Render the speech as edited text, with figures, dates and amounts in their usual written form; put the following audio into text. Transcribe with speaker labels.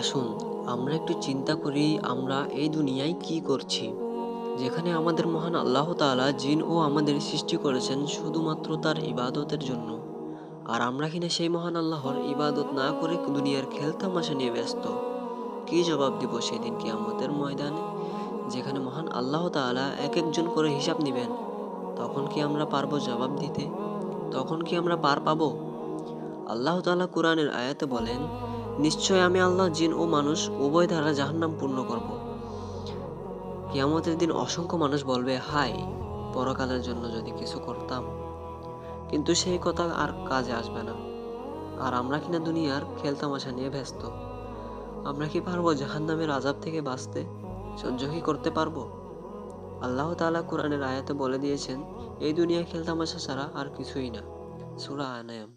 Speaker 1: আসুন আমরা একটু চিন্তা করি আমরা এই দুনিয়ায় কি করছি, যেখানে আমাদের মহান আল্লাহ তাআলা জিন ও আমাদের সৃষ্টি করেছেন শুধুমাত্র তার ইবাদতের জন্য। আর আমরা কিনা সেই মহান আল্লাহর ইবাদত না করে দুনিয়ার খেলতামাশা নিয়ে ব্যস্ত। কি জবাব দিব সেদিন কিয়ামতের ময়দানে, যেখানে মহান আল্লাহ তাআলা এক একজন করে হিসাব নেবেন? তখন কি আমরা পারবো জবাব দিতে? তখন কি আমরা পার পাবো? আল্লাহ তাআলা কুরআনের আয়াতে বলেন, নিশ্চয় আমি আল্লাহ জিন ও মানুষ উভয় দ্বারা জাহান্নাম পূর্ণ করব। কিয়ামতের দিন অসংখ্য মানুষ বলবে, হায়, পরকালের জন্য যদি কিছু করতাম। কিন্তু সেই কথা আর কাজে আসবে না। আর আমরা কিনা দুনিয়ার খেলতামাশা নিয়ে ব্যস্ত। আমরা কি পারবো জাহান্নামের আযাব থেকে বাঁচতে? সহ্য কি করতে পারবো? আল্লাহ তাআলা কুরআনের আয়াতে বলে দিয়েছেন, এই দুনিয়া খেলতামাশা ছাড়া আর কিছুই না। সূরা আনায়াম।